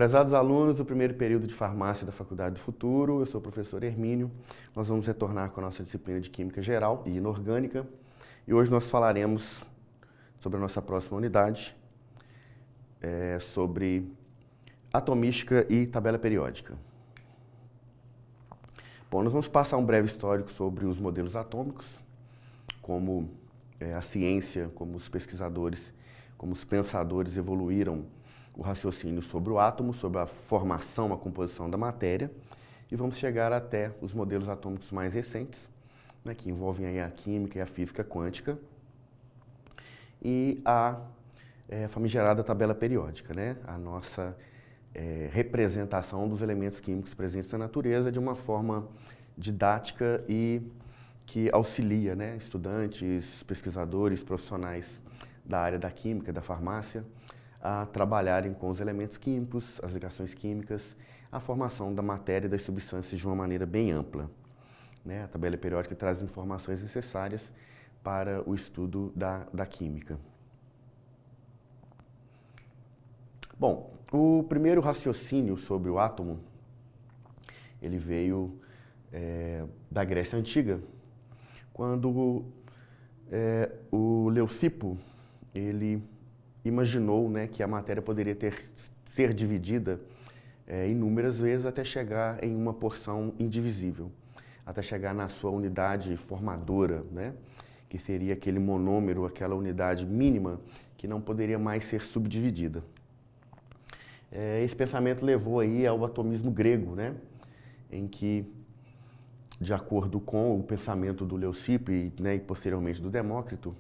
Prezados alunos do primeiro período de farmácia da Faculdade do Futuro, eu sou o professor Hermínio. Nós vamos retornar com a nossa disciplina de Química Geral e Inorgânica e hoje nós falaremos sobre a nossa próxima unidade, sobre atomística e tabela periódica. Bom, nós vamos passar um breve histórico sobre os modelos atômicos, como a ciência, como os pesquisadores, como os pensadores evoluíram o raciocínio sobre o átomo, sobre a formação, a composição da matéria, e vamos chegar até os modelos atômicos mais recentes, né, que envolvem aí a química e a física quântica, e a famigerada tabela periódica, né, a nossa representação dos elementos químicos presentes na natureza de uma forma didática e que auxilia, né, estudantes, pesquisadores, profissionais da área da química, da farmácia, a trabalharem com os elementos químicos, as ligações químicas, a formação da matéria e das substâncias de uma maneira bem ampla, né? A tabela periódica traz informações necessárias para o estudo da química. Bom, o primeiro raciocínio sobre o átomo, ele veio da Grécia Antiga, quando o Leucipo, ele imaginou, né, que a matéria poderia ser dividida inúmeras vezes até chegar em uma porção indivisível, até chegar na sua unidade formadora, né, que seria aquele monômero, aquela unidade mínima que não poderia mais ser subdividida. Esse pensamento levou aí ao atomismo grego, né, em que, de acordo com o pensamento do Leucipo e posteriormente do Demócrito,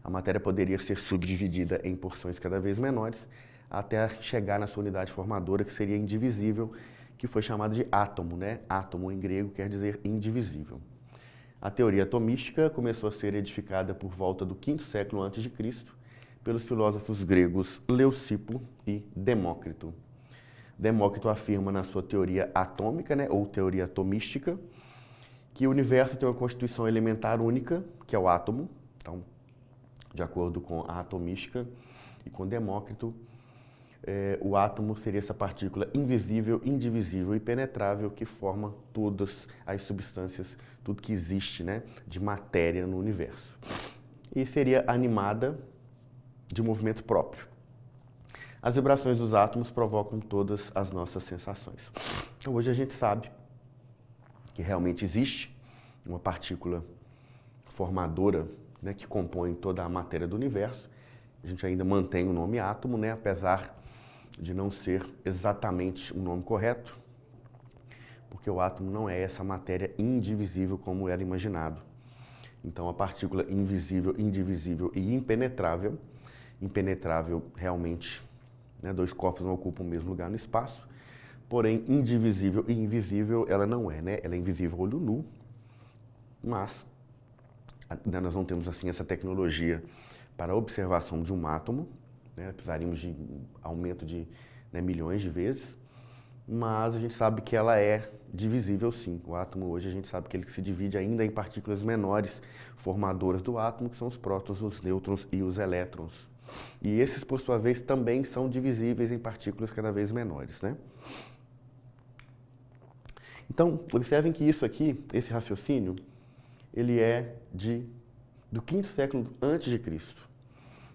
a matéria poderia ser subdividida em porções cada vez menores até chegar na sua unidade formadora, que seria indivisível, que foi chamada de átomo, né? Átomo em grego quer dizer indivisível. A teoria atomística começou a ser edificada por volta do V século a.C. pelos filósofos gregos Leucipo e Demócrito. Demócrito afirma na sua teoria atômica, né, ou teoria atomística, que o universo tem uma constituição elementar única, que é o átomo. Então, de acordo com a atomística e com Demócrito, o átomo seria essa partícula invisível, indivisível e penetrável que forma todas as substâncias, tudo que existe, né, de matéria no universo. E seria animada de movimento próprio. As vibrações dos átomos provocam todas as nossas sensações. Então, hoje a gente sabe que realmente existe uma partícula formadora, né, que compõe toda a matéria do universo. A gente ainda mantém o nome átomo, né, apesar de não ser exatamente o nome correto, porque o átomo não é essa matéria indivisível como era imaginado. Então, a partícula invisível, indivisível e impenetrável, realmente, né, dois corpos não ocupam o mesmo lugar no espaço, porém, indivisível e invisível ela não é, né? Ela é invisível a olho nu, mas nós não temos assim essa tecnologia para a observação de um átomo, né? Precisaríamos de aumento de milhões de vezes, mas a gente sabe que ela é divisível sim. O átomo hoje a gente sabe que ele se divide ainda em partículas menores formadoras do átomo, que são os prótons, os nêutrons e os elétrons. E esses, por sua vez, também são divisíveis em partículas cada vez menores, né? Então, observem que isso aqui, esse raciocínio, ele é do V século a.C.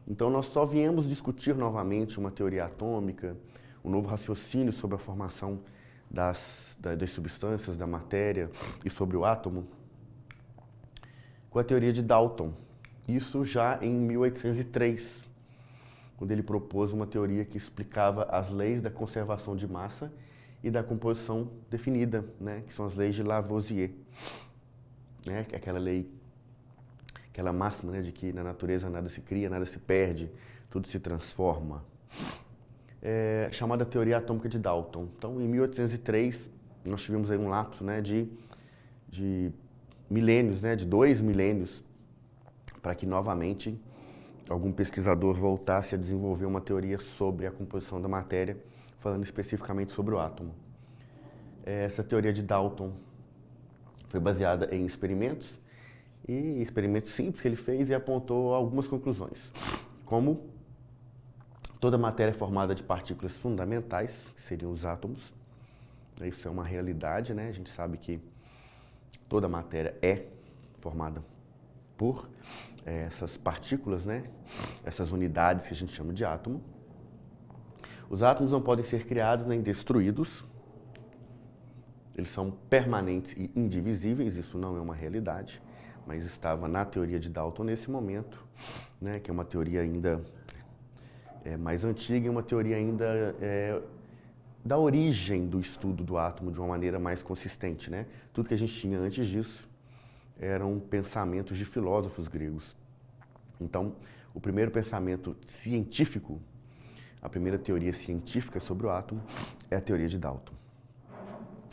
Então, nós só viemos discutir novamente uma teoria atômica, um novo raciocínio sobre a formação das substâncias, da matéria e sobre o átomo, com a teoria de Dalton. Isso já em 1803, quando ele propôs uma teoria que explicava as leis da conservação de massa e da composição definida, né, que são as leis de Lavoisier. Né, que é aquela lei, aquela máxima, né, de que na natureza nada se cria, nada se perde, tudo se transforma. Chamada teoria atômica de Dalton. Então, em 1803, nós tivemos aí um lapso, né, de milênios, né, de 2 milênios, para que novamente algum pesquisador voltasse a desenvolver uma teoria sobre a composição da matéria, falando especificamente sobre o átomo. Essa teoria de Dalton foi baseada em experimentos simples que ele fez e apontou algumas conclusões, como Toda matéria é formada de partículas fundamentais, que seriam os átomos. Isso é uma realidade, né? A gente sabe que toda matéria é formada por essas partículas, né? Essas unidades que a gente chama de átomo. Os átomos não podem ser criados nem destruídos. Eles são permanentes e indivisíveis, isso não é uma realidade, mas estava na teoria de Dalton nesse momento, né? Que é uma teoria ainda mais antiga e uma teoria ainda da origem do estudo do átomo de uma maneira mais consistente, né? Tudo que a gente tinha antes disso eram pensamentos de filósofos gregos. Então, o primeiro pensamento científico, a primeira teoria científica sobre o átomo é a teoria de Dalton.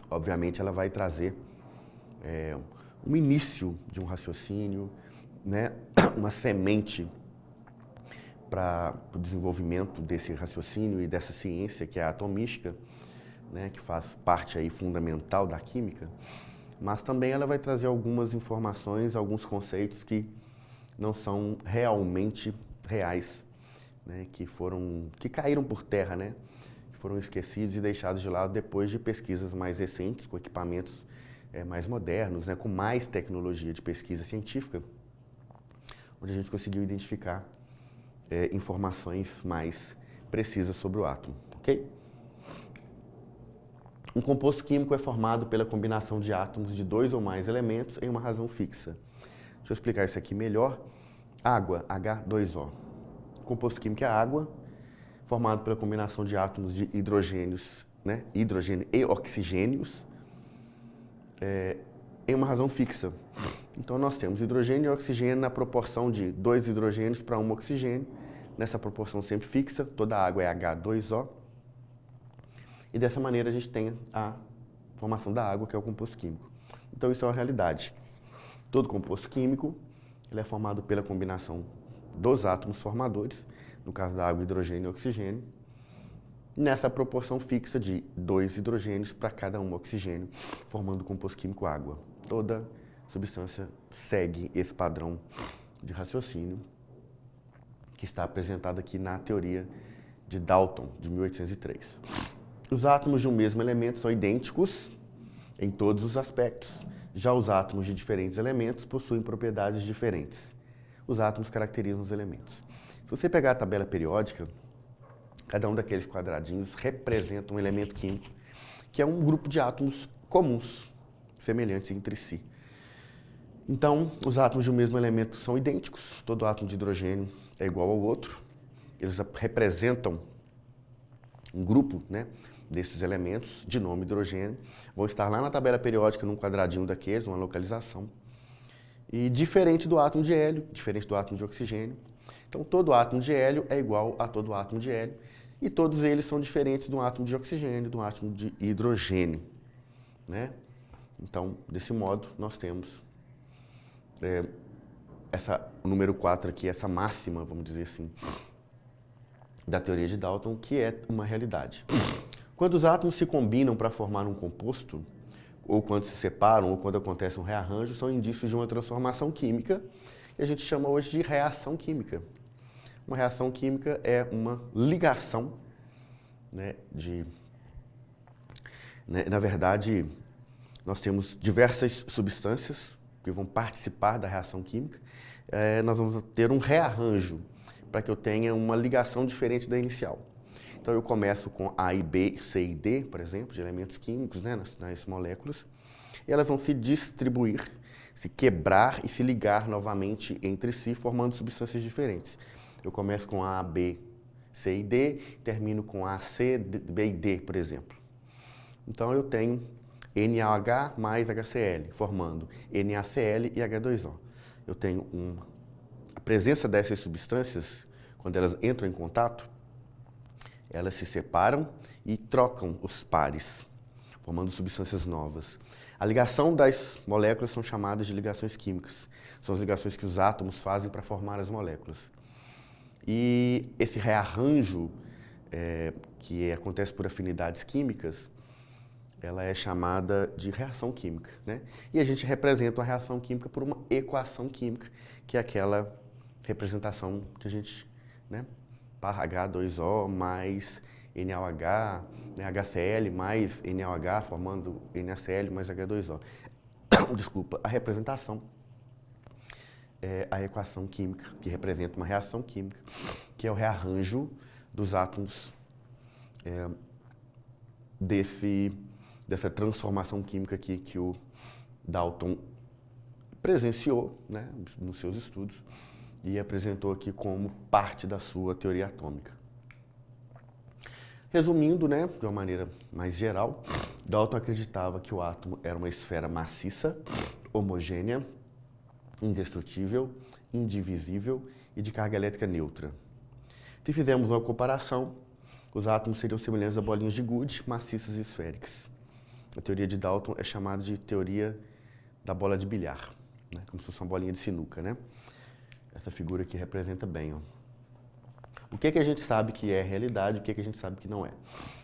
Obviamente, ela vai trazer um início de um raciocínio, né? Uma semente para o desenvolvimento desse raciocínio e dessa ciência que é a atomística, né, que faz parte aí fundamental da química, mas também ela vai trazer algumas informações, alguns conceitos que não são realmente reais, né, que caíram por terra, né, que foram esquecidos e deixados de lado depois de pesquisas mais recentes, com equipamentos mais modernos, né, com mais tecnologia de pesquisa científica, onde a gente conseguiu identificar informações mais precisas sobre o átomo, ok? Um composto químico é formado pela combinação de átomos de 2 ou mais elementos em uma razão fixa. Deixa eu explicar isso aqui melhor. Água, H2O. O composto químico é água, formado pela combinação de átomos de hidrogênios, né? Hidrogênio e oxigênios, em uma razão fixa. Então, nós temos hidrogênio e oxigênio na proporção de 2 hidrogênios para 1 oxigênio, nessa proporção sempre fixa, toda a água é H2O, e dessa maneira a gente tem a formação da água, que é o composto químico. Então, isso é uma realidade. Todo composto químico ele é formado pela combinação dos átomos formadores, no caso da água, hidrogênio e oxigênio, nessa proporção fixa de 2 hidrogênios para cada 1 oxigênio, formando o composto químico água. Toda substância segue esse padrão de raciocínio que está apresentado aqui na teoria de Dalton, de 1803. Os átomos de um mesmo elemento são idênticos em todos os aspectos. Já os átomos de diferentes elementos possuem propriedades diferentes. Os átomos caracterizam os elementos. Se você pegar a tabela periódica, cada um daqueles quadradinhos representa um elemento químico, que é um grupo de átomos comuns, semelhantes entre si. Então, os átomos de um mesmo elemento são idênticos, todo átomo de hidrogênio é igual ao outro, eles representam um grupo, né, desses elementos, de nome hidrogênio, vão estar lá na tabela periódica, num quadradinho daqueles, uma localização. E diferente do átomo de hélio, diferente do átomo de oxigênio. Então, todo átomo de hélio é igual a todo átomo de hélio, e todos eles são diferentes do átomo de oxigênio, do átomo de hidrogênio, né? Então, desse modo, nós temos o número 4 aqui, essa máxima, vamos dizer assim, da teoria de Dalton, que é uma realidade. Quando os átomos se combinam para formar um composto, ou quando se separam, ou quando acontece um rearranjo, são indícios de uma transformação química, que a gente chama hoje de reação química. Uma reação química é uma ligação, né, na verdade, nós temos diversas substâncias que vão participar da reação química. Nós vamos ter um rearranjo para que eu tenha uma ligação diferente da inicial. Então, eu começo com A e B, C e D, por exemplo, de elementos químicos, né, nas moléculas, e elas vão se distribuir, se quebrar e se ligar novamente entre si, formando substâncias diferentes. Eu começo com A, B, C e D, termino com A, C, B e D, por exemplo. Então, eu tenho NaOH mais HCl, formando NaCl e H2O. Eu tenho a presença dessas substâncias, quando elas entram em contato, elas se separam e trocam os pares, formando substâncias novas. A ligação das moléculas são chamadas de ligações químicas. São as ligações que os átomos fazem para formar as moléculas. E esse rearranjo, que acontece por afinidades químicas, ela é chamada de reação química, né? E a gente representa a reação química por uma equação química, que é aquela representação que a gente, né, par H2O mais NaOH, né, HCl mais NaOH, formando NaCl mais H2O. Desculpa, a representação é a equação química, que representa uma reação química, que é o rearranjo dos átomos dessa transformação química que o Dalton presenciou, né, nos seus estudos e apresentou aqui como parte da sua teoria atômica. Resumindo, né, de uma maneira mais geral, Dalton acreditava que o átomo era uma esfera maciça, homogênea, indestrutível, indivisível e de carga elétrica neutra. Se fizermos uma comparação, os átomos seriam semelhantes a bolinhas de gude, maciças e esféricas. A teoria de Dalton é chamada de teoria da bola de bilhar, né, como se fosse uma bolinha de sinuca, né? Essa figura aqui representa bem, ó. O que a gente sabe que é realidade e o que a gente sabe que não é?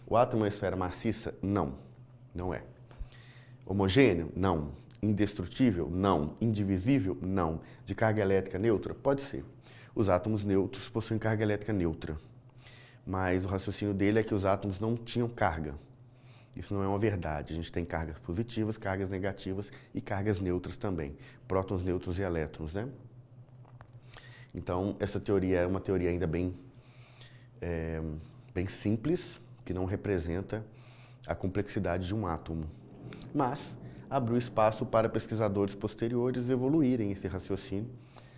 O átomo é uma esfera maciça? Não, não é. Homogêneo? Não. Indestrutível? Não. Indivisível? Não. De carga elétrica neutra? Pode ser. Os átomos neutros possuem carga elétrica neutra, mas o raciocínio dele é que os átomos não tinham carga. Isso não é uma verdade. A gente tem cargas positivas, cargas negativas e cargas neutras também. Prótons, nêutrons e elétrons, né? Então, essa teoria é uma teoria ainda bem simples, que não representa a complexidade de um átomo. Mas abriu espaço para pesquisadores posteriores evoluírem esse raciocínio,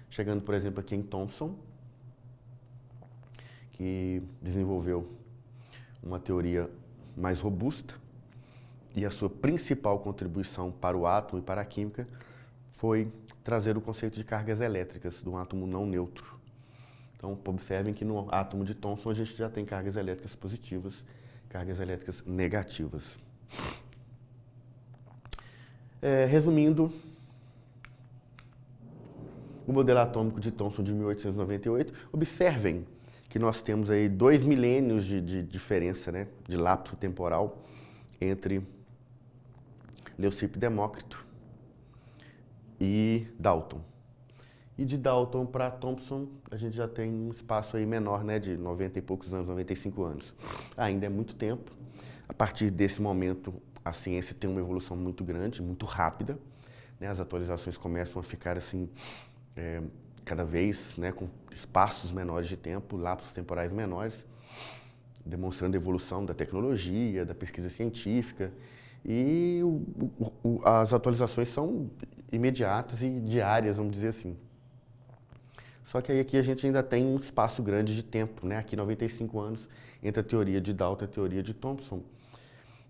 chegando, por exemplo, aqui em Thomson, que desenvolveu uma teoria mais robusta, e a sua principal contribuição para o átomo e para a química foi trazer o conceito de cargas elétricas de um átomo não neutro. Então, observem que no átomo de Thomson a gente já tem cargas elétricas positivas, cargas elétricas negativas. Resumindo, o modelo atômico de Thomson de 1898, observem que nós temos aí 2 milênios de diferença, né, de lapso temporal entre Leucipo e Demócrito e Dalton. E de Dalton para Thomson, a gente já tem um espaço aí menor, né, de 90 e poucos anos, 95 anos. Ainda é muito tempo. A partir desse momento, a ciência tem uma evolução muito grande, muito rápida, né? As atualizações começam a ficar assim, cada vez, né, com espaços menores de tempo, lapsos temporais menores, demonstrando a evolução da tecnologia, da pesquisa científica. E as atualizações são imediatas e diárias, vamos dizer assim. Só que aí aqui a gente ainda tem um espaço grande de tempo, né? Aqui 95 anos, entre a teoria de Dalton e a teoria de Thomson.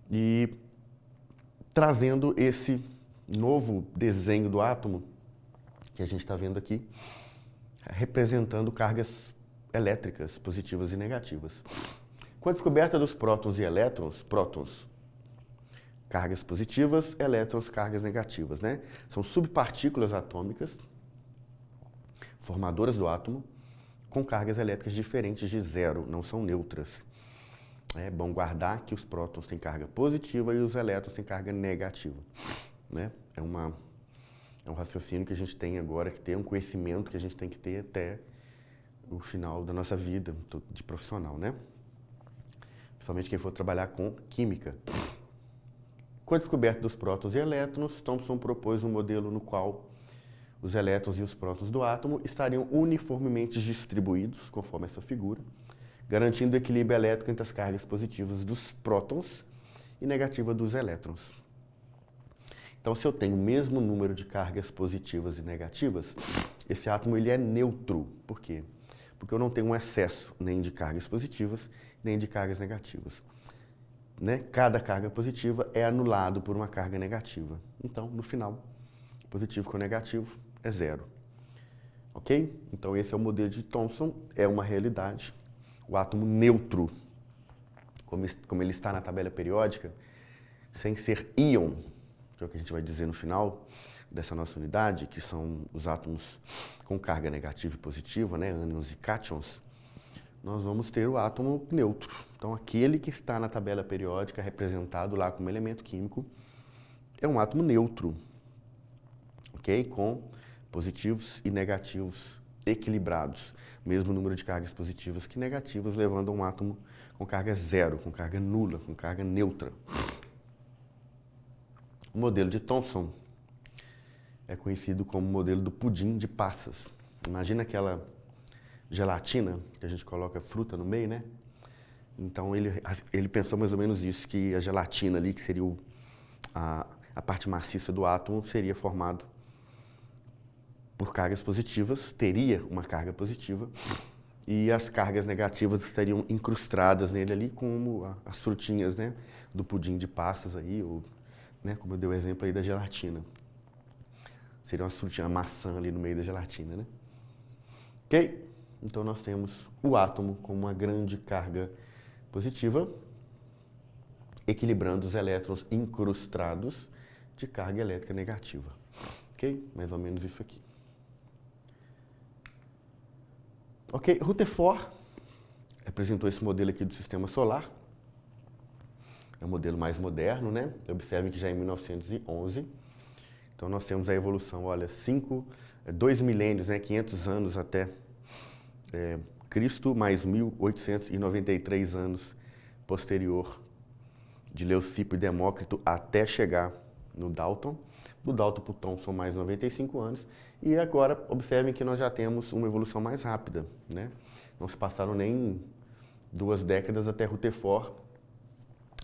E trazendo esse novo desenho do átomo, que a gente está vendo aqui, representando cargas elétricas positivas e negativas. Com a descoberta dos prótons e elétrons, prótons, cargas positivas, elétrons, cargas negativas, né? São subpartículas atômicas, formadoras do átomo, com cargas elétricas diferentes de zero, não são neutras. É bom guardar que os prótons têm carga positiva e os elétrons têm carga negativa, né? É um raciocínio que a gente tem agora que ter, um conhecimento que a gente tem que ter até o final da nossa vida de profissional, né? Principalmente quem for trabalhar com química. Com a descoberta dos prótons e elétrons, Thomson propôs um modelo no qual os elétrons e os prótons do átomo estariam uniformemente distribuídos, conforme essa figura, garantindo o equilíbrio elétrico entre as cargas positivas dos prótons e negativa dos elétrons. Então, se eu tenho o mesmo número de cargas positivas e negativas, esse átomo ele é neutro. Por quê? Porque eu não tenho um excesso nem de cargas positivas, nem de cargas negativas. Né? Cada carga positiva é anulado por uma carga negativa. Então, no final, positivo com negativo é zero. Ok? Então, esse é o modelo de Thomson, é uma realidade. O átomo neutro, como ele está na tabela periódica, sem ser íon, que é o que a gente vai dizer no final dessa nossa unidade, que são os átomos com carga negativa e positiva, né, ânions e cátions, nós vamos ter o átomo neutro. Então, aquele que está na tabela periódica, representado lá como elemento químico, é um átomo neutro, ok? Com positivos e negativos equilibrados, mesmo número de cargas positivas que negativas, levando a um átomo com carga zero, com carga nula, com carga neutra. O modelo de Thomson é conhecido como modelo do pudim de passas. Imagina aquela gelatina que a gente coloca fruta no meio, né? Então ele pensou mais ou menos isso, que a gelatina ali, que seria a parte maciça do átomo, seria formado por cargas positivas, teria uma carga positiva, e as cargas negativas estariam incrustadas nele ali, como as frutinhas, né, do pudim de passas aí, ou, né, como eu dei o exemplo aí da gelatina. Seria uma frutinha, uma maçã ali no meio da gelatina, né? Ok? Então nós temos o átomo com uma grande carga positiva, equilibrando os elétrons incrustados de carga elétrica negativa. Ok? Mais ou menos isso aqui. Ok, Rutherford apresentou esse modelo aqui do sistema solar. É um modelo mais moderno, né? Observem que já é em 1911. Então nós temos a evolução, olha, 2 milênios, né? 500 anos até Cristo, mais 1893 anos posterior de Leucipo e Demócrito até chegar no Dalton. Do Dalton para o Thomson, mais 95 anos. E agora, observem que nós já temos uma evolução mais rápida, né? Não se passaram nem 2 décadas até Rutherford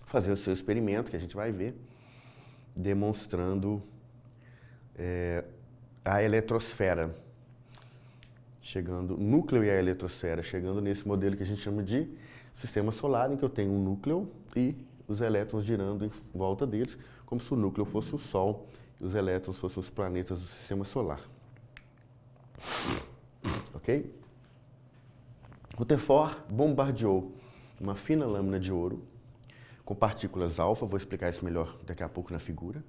fazer o seu experimento, que a gente vai ver, demonstrando a eletrosfera, chegando, núcleo e a eletrosfera, chegando nesse modelo que a gente chama de sistema solar, em que eu tenho um núcleo e os elétrons girando em volta deles, como se o núcleo fosse o Sol e os elétrons fossem os planetas do sistema solar. Ok? Rutherford bombardeou uma fina lâmina de ouro com partículas alfa, vou explicar isso melhor daqui a pouco na figura,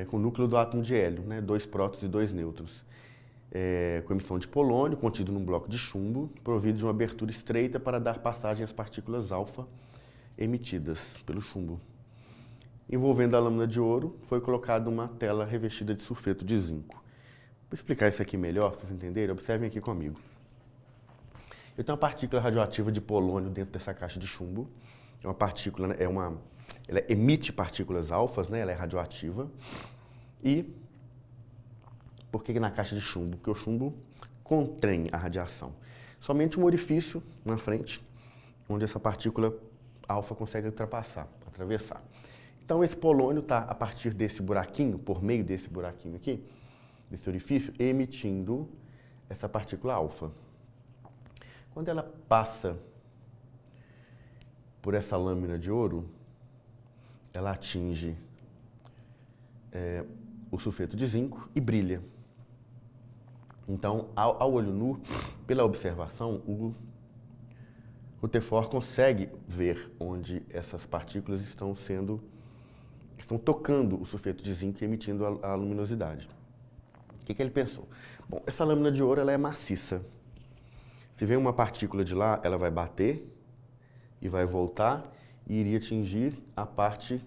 com o núcleo do átomo de hélio, né, 2 prótons e 2 nêutrons, com emissão de polônio contido num bloco de chumbo, provido de uma abertura estreita para dar passagem às partículas alfa emitidas pelo chumbo. Envolvendo a lâmina de ouro, foi colocada uma tela revestida de sulfeto de zinco. Para explicar isso aqui melhor, para vocês entenderem, observem aqui comigo. Eu tenho uma partícula radioativa de polônio dentro dessa caixa de chumbo. É uma partícula, ela emite partículas alfas, né? Ela é radioativa. E por que na caixa de chumbo? Porque o chumbo contém a radiação. Somente um orifício na frente, onde essa partícula alfa consegue atravessar. Então esse polônio está a partir desse buraquinho, por meio desse buraquinho aqui, desse orifício, emitindo essa partícula alfa. Quando ela passa por essa lâmina de ouro, ela atinge o sulfeto de zinco e brilha. Então, ao olho nu, pela observação, o Rutherford consegue ver onde essas partículas estão tocando o sulfeto de zinco e emitindo a luminosidade. O que ele pensou? Bom, essa lâmina de ouro ela é maciça. Se vem uma partícula de lá, ela vai bater e vai voltar e iria atingir a parte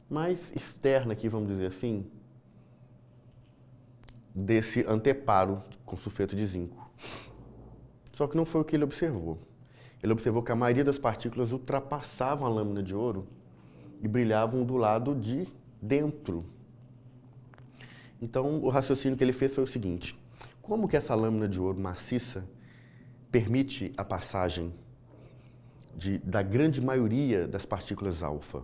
mais externa aqui, vamos dizer assim, desse anteparo com sulfeto de zinco. Só que não foi o que ele observou. Ele observou que a maioria das partículas ultrapassavam a lâmina de ouro e brilhavam do lado de dentro. Então, o raciocínio que ele fez foi o seguinte: como que essa lâmina de ouro maciça permite a passagem da grande maioria das partículas alfa?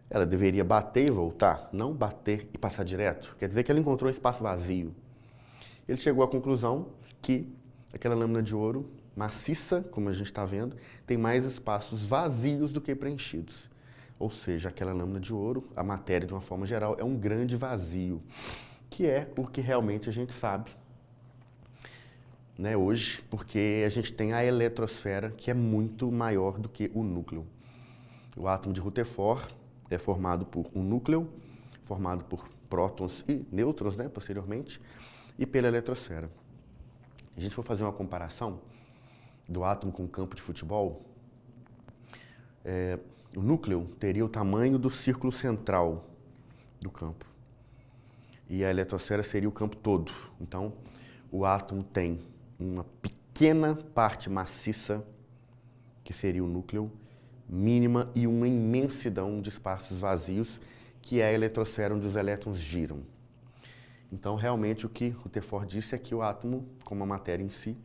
Ela deveria bater e voltar, não bater e passar direto. Quer dizer que ela encontrou um espaço vazio. Ele chegou à conclusão que aquela lâmina de ouro maciça, como a gente está vendo, tem mais espaços vazios do que preenchidos. Ou seja, aquela lâmina de ouro, a matéria de uma forma geral, é um grande vazio, que é o que realmente a gente sabe, né, hoje, porque a gente tem a eletrosfera, que é muito maior do que o núcleo. O átomo de Rutherford é formado por um núcleo, formado por prótons e nêutrons, né, posteriormente, e pela eletrosfera. Se a gente for fazer uma comparação do átomo com o campo de futebol, o núcleo teria o tamanho do círculo central do campo. E a eletrosfera seria o campo todo. Então, o átomo tem uma pequena parte maciça, que seria o núcleo, mínima, e uma imensidão de espaços vazios, que é a eletrosfera onde os elétrons giram. Então, realmente, o que Rutherford disse é que o átomo, como a matéria em si,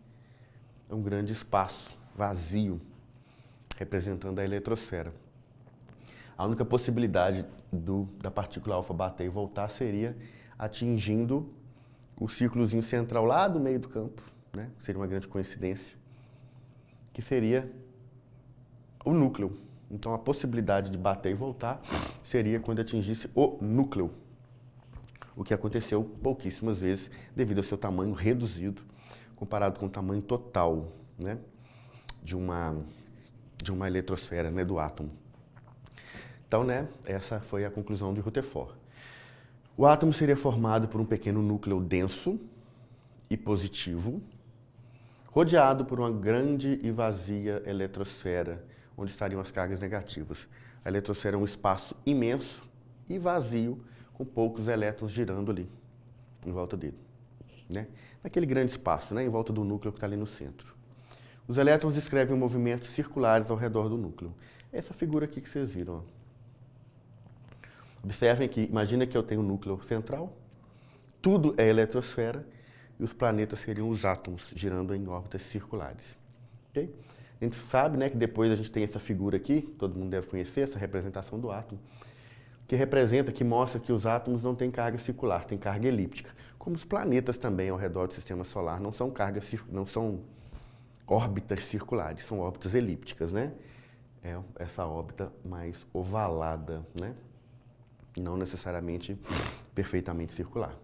é um grande espaço vazio, representando a eletrosfera. A única possibilidade da partícula alfa bater e voltar seria atingindo o círculozinho central lá do meio do campo, né? Seria uma grande coincidência, que seria o núcleo. Então, a possibilidade de bater e voltar seria quando atingisse o núcleo, o que aconteceu pouquíssimas vezes devido ao seu tamanho reduzido comparado com o tamanho total, né, de uma eletrosfera, né, do átomo. Então, né, essa foi a conclusão de Rutherford. O átomo seria formado por um pequeno núcleo denso e positivo, rodeado por uma grande e vazia eletrosfera, onde estariam as cargas negativas. A eletrosfera é um espaço imenso e vazio, com poucos elétrons girando ali, em volta dele, né? Naquele grande espaço, né, em volta do núcleo que está ali no centro. Os elétrons descrevem movimentos circulares ao redor do núcleo. Essa figura aqui que vocês viram, ó. Observem que, imagina que eu tenho um núcleo central, tudo é eletrosfera, e os planetas seriam os átomos, girando em órbitas circulares. Okay? A gente sabe, né, que depois a gente tem essa figura aqui, todo mundo deve conhecer, essa representação do átomo, que mostra que os átomos não têm carga circular, têm carga elíptica. Como os planetas também ao redor do sistema solar não são órbitas circulares, são órbitas elípticas, né? É essa órbita mais ovalada, né? Não necessariamente perfeitamente circular.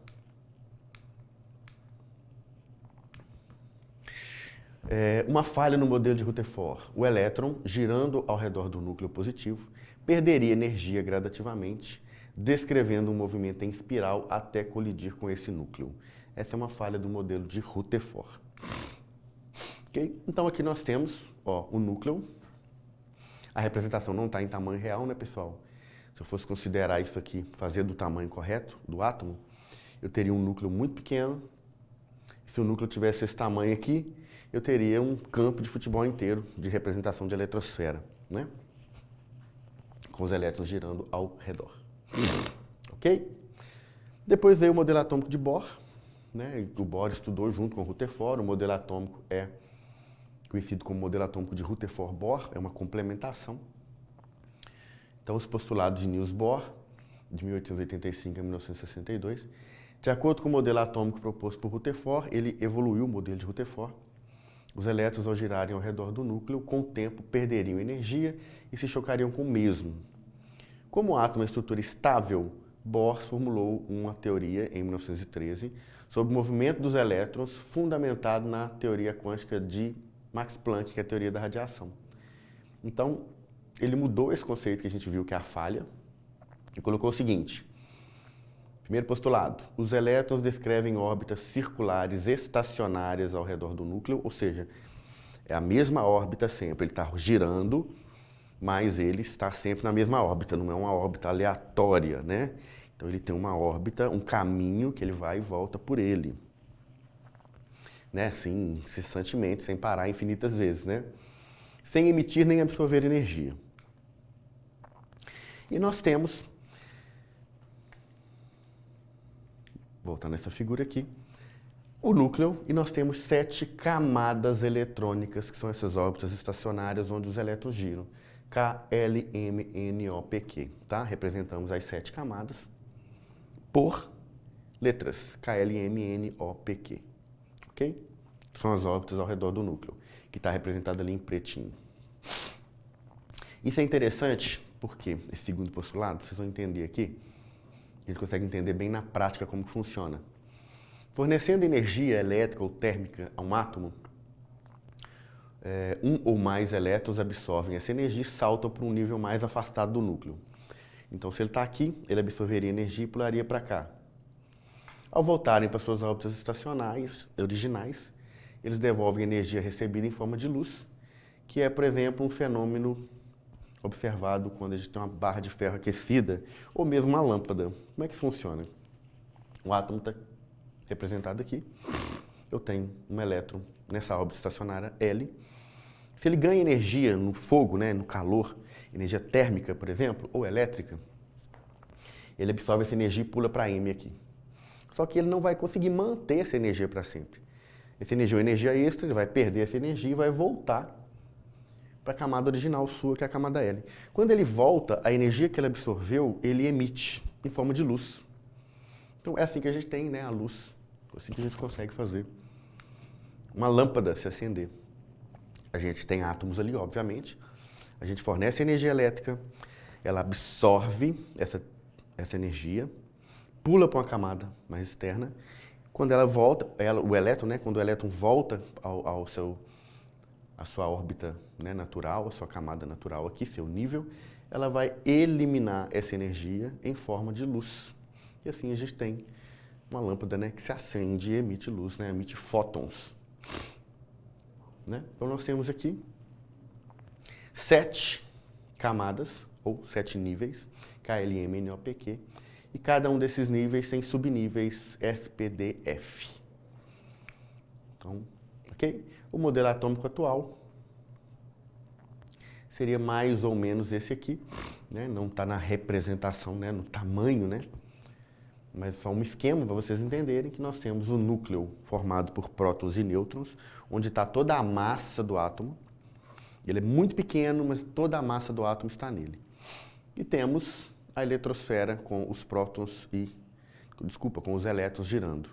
Uma falha no modelo de Rutherford. O elétron, girando ao redor do núcleo positivo, perderia energia gradativamente, descrevendo um movimento em espiral até colidir com esse núcleo. Essa é uma falha do modelo de Rutherford. Okay? Então aqui nós temos, ó, o núcleo. A representação não está em tamanho real, né, pessoal? Se eu fosse considerar isso aqui, fazer do tamanho correto do átomo, eu teria um núcleo muito pequeno. Se o núcleo tivesse esse tamanho aqui, eu teria um campo de futebol inteiro de representação de eletrosfera, né? Com os elétrons girando ao redor. Ok? Depois veio o modelo atômico de Bohr, né? O Bohr estudou junto com o Rutherford. O modelo atômico é conhecido como modelo atômico de Rutherford-Bohr, é uma complementação. Então, os postulados de Niels Bohr, de 1885 a 1962, de acordo com o modelo atômico proposto por Rutherford, ele evoluiu o modelo de Rutherford. Os elétrons, ao girarem ao redor do núcleo, com o tempo perderiam energia e se chocariam com o mesmo. Como o átomo é uma estrutura estável, Bohr formulou uma teoria, em 1913, sobre o movimento dos elétrons, fundamentado na teoria quântica de Max Planck, que é a teoria da radiação. Então, ele mudou esse conceito que a gente viu, que é a falha, e colocou o seguinte. Primeiro postulado, os elétrons descrevem órbitas circulares estacionárias ao redor do núcleo, ou seja, é a mesma órbita sempre, ele está girando, mas ele está sempre na mesma órbita, não é uma órbita aleatória, né? Então ele tem uma órbita, um caminho que ele vai e volta por ele, né? Assim, incessantemente, sem parar infinitas vezes, né? Sem emitir nem absorver energia. E nós temos, voltando nessa figura aqui, o núcleo, e nós temos 7 camadas eletrônicas, que são essas órbitas estacionárias onde os elétrons giram. K, L, M, N, O, P, Q. Tá? Representamos as 7 camadas por letras. K, L, M, N, O, P, Q. Ok? São as órbitas ao redor do núcleo, que está representado ali em pretinho. Isso é interessante, porque esse segundo postulado, vocês vão entender aqui, a gente consegue entender bem na prática como funciona. Fornecendo energia elétrica ou térmica a um átomo, um ou mais elétrons absorvem essa energia e saltam para um nível mais afastado do núcleo. Então, se ele está aqui, ele absorveria energia e pularia para cá. Ao voltarem para suas órbitas estacionárias originais, eles devolvem energia recebida em forma de luz, que é, por exemplo, um fenômeno observado quando a gente tem uma barra de ferro aquecida, ou mesmo uma lâmpada. Como é que funciona? O átomo está representado aqui. eu tenho um elétron nessa órbita estacionária L. Se ele ganha energia no fogo, né, no calor, energia térmica, por exemplo, ou elétrica, ele absorve essa energia e pula para M aqui. Só que ele não vai conseguir manter essa energia para sempre. Essa energia é uma energia extra, ele vai perder essa energia e vai voltar para a camada original sua, que é a camada L. Quando ele volta, a energia que ele absorveu, ele emite em forma de luz. Então é assim que a gente tem, né, a luz. É assim que a gente consegue fazer uma lâmpada se acender. A gente tem átomos ali, obviamente. A gente fornece energia elétrica, ela absorve essa energia, pula para uma camada mais externa. Quando ela volta, o elétron, né, quando o elétron volta à sua órbita, né, natural, a sua camada natural aqui, seu nível, ela vai eliminar essa energia em forma de luz. E assim a gente tem uma lâmpada, né, que se acende e emite luz, né, emite fótons. Né? Então nós temos aqui 7 camadas, ou 7 níveis, K, L, M, N, O, P, Q, e cada um desses níveis tem subníveis S, P, D, F. Então, ok? O modelo atômico atual seria mais ou menos esse aqui, né? Não está na representação, né? No tamanho, né? Mas só um esquema para vocês entenderem que nós temos o núcleo formado por prótons e nêutrons, onde está toda a massa do átomo. Ele é muito pequeno, mas toda a massa do átomo está nele. E temos a eletrosfera com os prótons com os elétrons girando.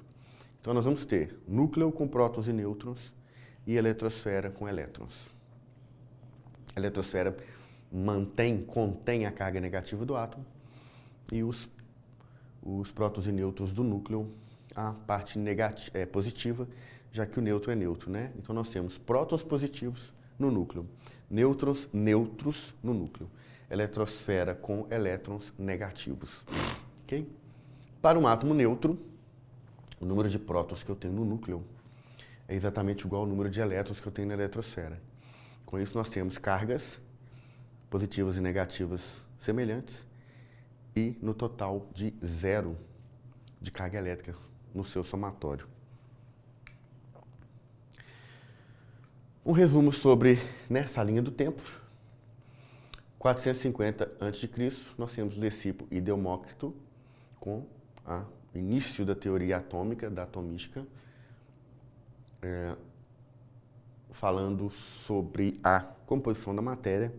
Então nós vamos ter núcleo com prótons e nêutrons e eletrosfera com elétrons. A eletrosfera contém a carga negativa do átomo e os prótons e nêutrons do núcleo, a parte positiva, já que o nêutron é neutro, né? Então nós temos prótons positivos no núcleo, nêutrons neutros no núcleo, eletrosfera com elétrons negativos, ok? Para um átomo neutro, o número de prótons que eu tenho no núcleo é exatamente igual ao número de elétrons que eu tenho na eletrosfera. Com isso nós temos cargas positivas e negativas semelhantes, e no total de 0 de carga elétrica no seu somatório. Um resumo sobre, né, essa linha do tempo. 450 a.C., nós temos Leucipo e Demócrito com o início da teoria atômica, da atomística, falando sobre a composição da matéria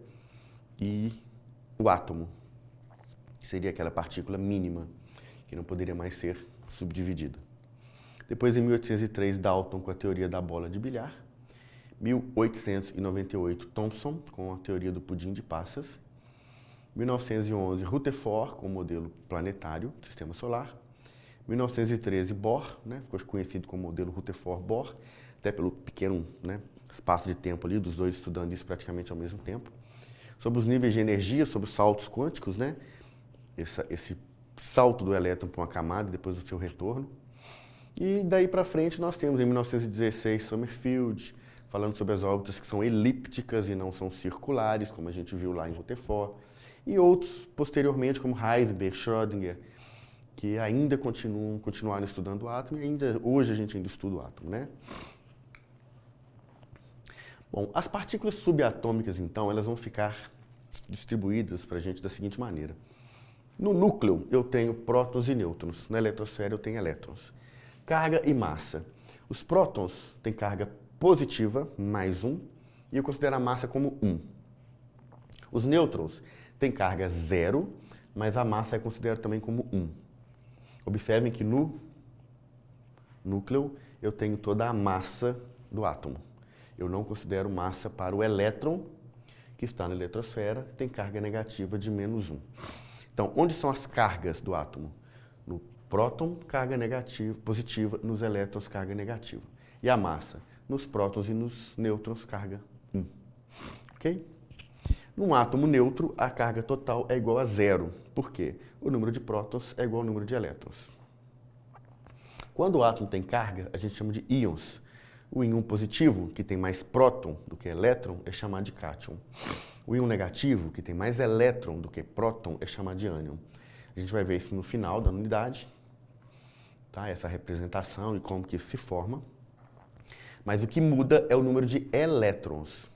e o átomo. Seria aquela partícula mínima, que não poderia mais ser subdividida. Depois, em 1803, Dalton com a teoria da bola de bilhar. 1898, Thomson com a teoria do pudim de passas. 1911, Rutherford com o modelo planetário do sistema solar. 1913, Bohr, né, ficou conhecido como modelo Rutherford-Bohr, até pelo pequeno, né, espaço de tempo ali, dos dois estudando isso praticamente ao mesmo tempo. Sobre os níveis de energia, sobre os saltos quânticos, né? Esse salto do elétron para uma camada depois do seu retorno. E daí para frente nós temos em 1916 Sommerfeld, falando sobre as órbitas que são elípticas e não são circulares, como a gente viu lá em Rutherford, e outros posteriormente, como Heisenberg, Schrödinger, que ainda continuaram estudando o átomo e hoje a gente ainda estuda o átomo, né? Bom, as partículas subatômicas, então, elas vão ficar distribuídas para a gente da seguinte maneira. No núcleo, eu tenho prótons e nêutrons. Na eletrosfera, eu tenho elétrons. Carga e massa. Os prótons têm carga positiva, mais 1, e eu considero a massa como 1. Os nêutrons têm carga 0, mas a massa é considerada também como 1. Observem que no núcleo, eu tenho toda a massa do átomo. Eu não considero massa para o elétron, que está na eletrosfera, tem carga negativa de menos 1. Então, onde são as cargas do átomo? No próton, carga negativa, positiva, nos elétrons, carga negativa. E a massa? Nos prótons e nos nêutrons, carga 1. Ok? Num átomo neutro, a carga total é igual a 0. Por quê? O número de prótons é igual ao número de elétrons. Quando o átomo tem carga, a gente chama de íons. O íon positivo, que tem mais próton do que elétron, é chamado de cátion. O íon negativo, que tem mais elétron do que próton, é chamado de ânion. A gente vai ver isso no final da unidade, tá? Essa representação e como que isso se forma. Mas o que muda é o número de elétrons,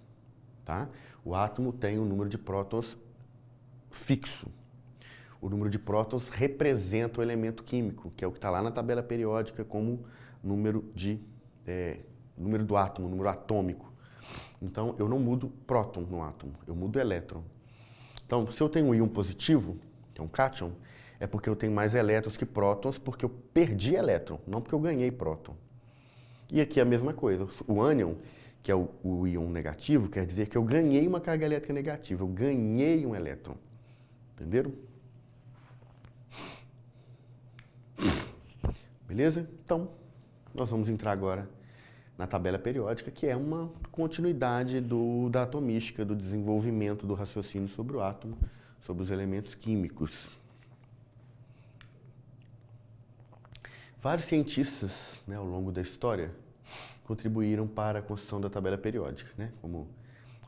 tá? O átomo tem um número de prótons fixo. O número de prótons representa o elemento químico, que é o que está lá na tabela periódica como número do átomo, número atômico. Então, eu não mudo próton no átomo, eu mudo elétron. Então, se eu tenho um íon positivo, que é um cátion, é porque eu tenho mais elétrons que prótons, porque eu perdi elétron, não porque eu ganhei próton. E aqui é a mesma coisa. O ânion, que é o íon negativo, quer dizer que eu ganhei uma carga elétrica negativa, eu ganhei um elétron. Entenderam? Beleza? Então, nós vamos entrar agora na tabela periódica, que é uma continuidade da atomística, do desenvolvimento do raciocínio sobre o átomo, sobre os elementos químicos. Vários cientistas, né, ao longo da história, contribuíram para a construção da tabela periódica, né, como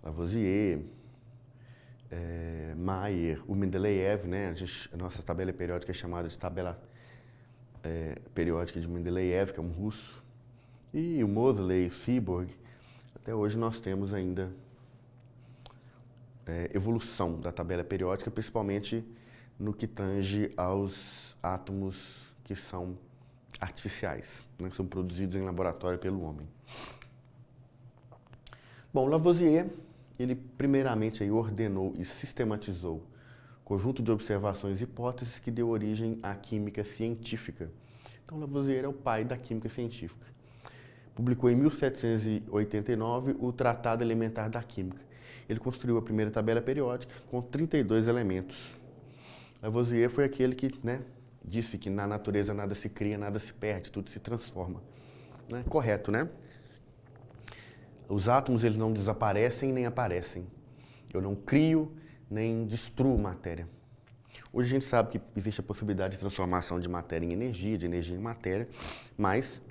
Lavoisier, Mayer, o Mendeleev, né, a nossa tabela periódica é chamada de tabela periódica de Mendeleev, que é um russo, e o Moseley, o Seaborg. Até hoje nós temos ainda evolução da tabela periódica, principalmente no que tange aos átomos que são artificiais, né, que são produzidos em laboratório pelo homem. Bom, Lavoisier, ele primeiramente aí ordenou e sistematizou conjunto de observações e hipóteses que deu origem à química científica. Então, Lavoisier é o pai da química científica. Publicou em 1789 o Tratado Elementar da Química. Ele construiu a primeira tabela periódica com 32 elementos. Lavoisier foi aquele que, né, disse que na natureza nada se cria, nada se perde, tudo se transforma. Né? Correto, né? Os átomos, eles não desaparecem nem aparecem. Eu não crio nem destruo matéria. Hoje a gente sabe que existe a possibilidade de transformação de matéria em energia, de energia em matéria, mas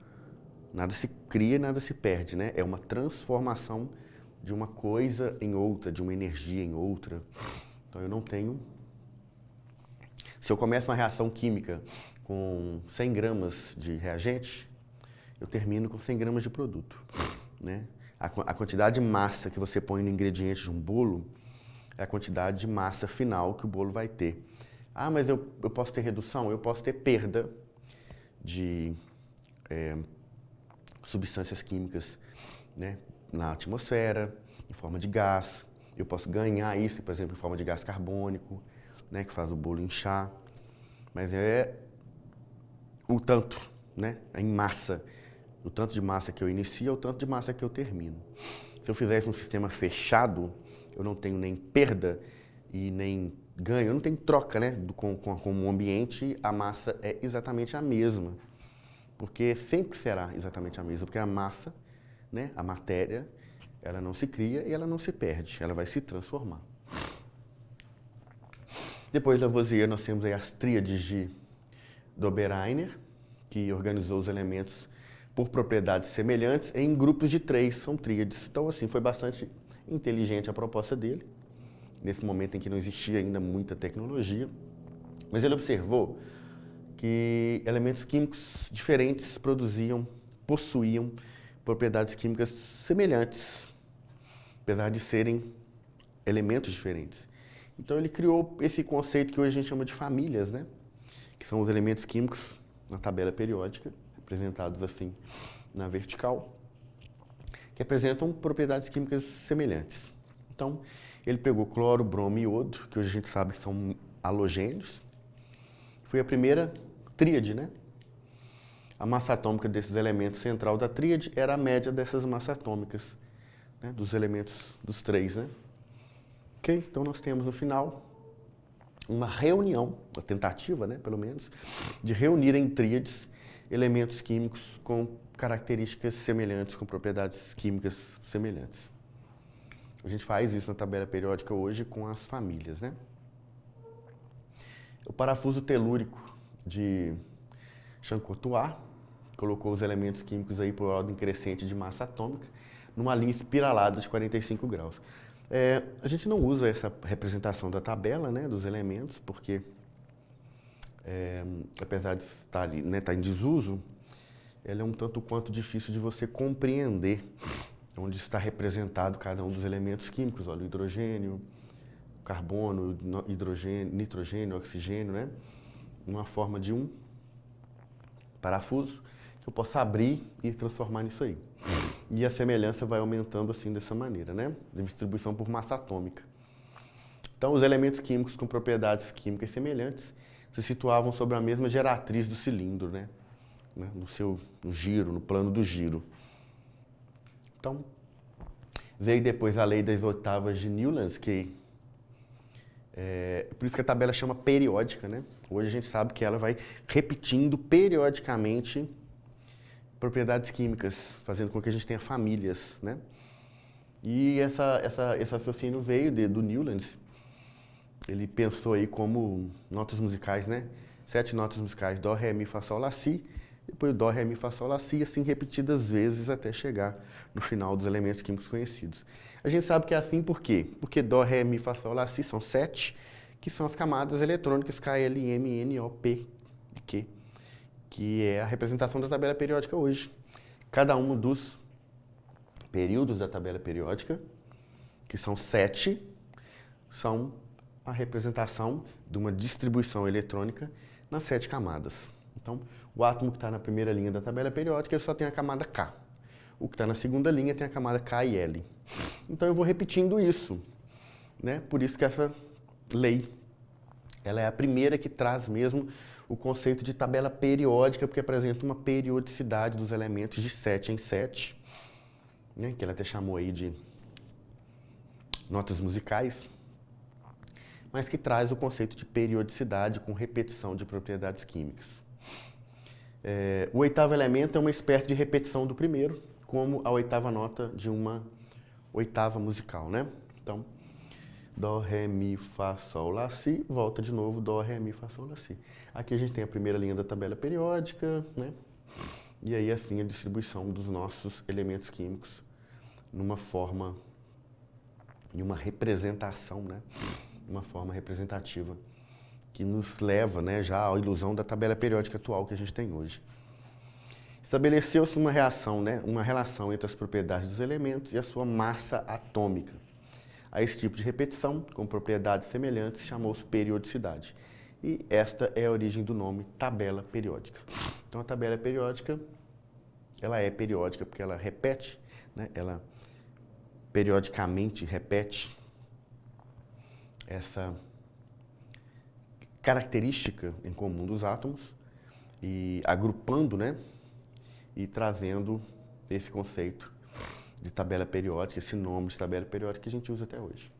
nada se cria, nada se perde, né? É uma transformação de uma coisa em outra, de uma energia em outra. Então eu não tenho... Se eu começo uma reação química com 100 gramas de reagente, eu termino com 100 gramas de produto, né? A quantidade de massa que você põe no ingrediente de um bolo é a quantidade de massa final que o bolo vai ter. Ah, mas eu posso ter redução? Eu posso ter perda de substâncias químicas, né, na atmosfera, em forma de gás. Eu posso ganhar isso, por exemplo, em forma de gás carbônico, né, que faz o bolo inchar. Mas é o tanto, né, em massa. O tanto de massa que eu inicio é o tanto de massa que eu termino. Se eu fizesse um sistema fechado, eu não tenho nem perda e nem ganho, eu não tenho troca, né, com o ambiente, a massa é exatamente a mesma. Porque sempre será exatamente a mesma, porque a massa, né, a matéria, ela não se cria e ela não se perde, ela vai se transformar. Depois da Lavoisier, nós temos aí as tríades de Dobereiner, que organizou os elementos por propriedades semelhantes em grupos de 3, são tríades. Então, assim, foi bastante inteligente a proposta dele, nesse momento em que não existia ainda muita tecnologia, mas ele observou que elementos químicos diferentes possuíam propriedades químicas semelhantes, apesar de serem elementos diferentes. Então ele criou esse conceito que hoje a gente chama de famílias, né? Que são os elementos químicos na tabela periódica, representados assim na vertical, que apresentam propriedades químicas semelhantes. Então, ele pegou cloro, bromo e iodo, que hoje a gente sabe que são halogênios. Foi a primeira tríade, né? A massa atômica desses elementos central da tríade era a média dessas massas atômicas, né, dos elementos dos 3, né? Ok? Então, nós temos no final uma reunião, uma tentativa, né, pelo menos, de reunir em tríades elementos químicos com características semelhantes, com propriedades químicas semelhantes. A gente faz isso na tabela periódica hoje com as famílias, né? O parafuso telúrico de Champcotois colocou os elementos químicos aí por ordem crescente de massa atômica numa linha espiralada de 45 graus. A gente não usa essa representação da tabela, né, dos elementos, porque apesar de estar, né, em desuso, ela é um tanto quanto difícil de você compreender onde está representado cada um dos elementos químicos, olha, o hidrogênio, o carbono, hidrogênio, nitrogênio, oxigênio, né? Uma forma de um parafuso que eu possa abrir e transformar nisso aí. E a semelhança vai aumentando assim dessa maneira, né? De distribuição por massa atômica. Então, os elementos químicos com propriedades químicas semelhantes se situavam sobre a mesma geratriz do cilindro, né? No giro, no plano do giro. Então, veio depois a lei das oitavas de Newlands, que por isso que a tabela chama periódica, né? Hoje a gente sabe que ela vai repetindo periodicamente propriedades químicas, fazendo com que a gente tenha famílias, né? E esse raciocínio veio do Newlands. Ele pensou aí como notas musicais, né? 7 notas musicais, Dó, Ré, Mi, Fá, Sol, Lá, Si. Depois Dó, Ré, Mi, Fá, Sol, Lá, Si, assim repetidas vezes até chegar no final dos elementos químicos conhecidos. A gente sabe que é assim por quê? Porque Dó, Ré, Mi, Fá, Sol, Lá, Si são 7, que são as camadas eletrônicas K, L, M, N, O, P e Q, que é a representação da tabela periódica hoje. Cada um dos períodos da tabela periódica, que são 7, são a representação de uma distribuição eletrônica nas 7 camadas. Então, o átomo que está na primeira linha da tabela periódica, ele só tem a camada K. O que está na segunda linha tem a camada K e L. Então, eu vou repetindo isso, né? Por isso que essa lei, ela é a primeira que traz mesmo o conceito de tabela periódica, porque apresenta uma periodicidade dos elementos de 7 em 7, né? Que ela até chamou aí de notas musicais, mas que traz o conceito de periodicidade com repetição de propriedades químicas. O oitavo elemento é uma espécie de repetição do primeiro, como a oitava nota de uma oitava musical, né? Então, Dó, Ré, Mi, Fá, Sol, Lá, Si, volta de novo, Dó, Ré, Mi, Fá, Sol, Lá, Si. Aqui a gente tem a primeira linha da tabela periódica, né? E aí assim a distribuição dos nossos elementos químicos numa forma, em uma representação, né? Uma forma representativa que nos leva, né, já à ilusão da tabela periódica atual que a gente tem hoje. Estabeleceu-se uma reação, né, uma relação entre as propriedades dos elementos e a sua massa atômica. A esse tipo de repetição, com propriedades semelhantes, chamou-se periodicidade. E esta é a origem do nome tabela periódica. Então, a tabela periódica, ela é periódica porque ela repete, né, ela periodicamente repete essa característica em comum dos átomos e agrupando, né, e trazendo esse conceito de tabela periódica, esse nome de tabela periódica que a gente usa até hoje.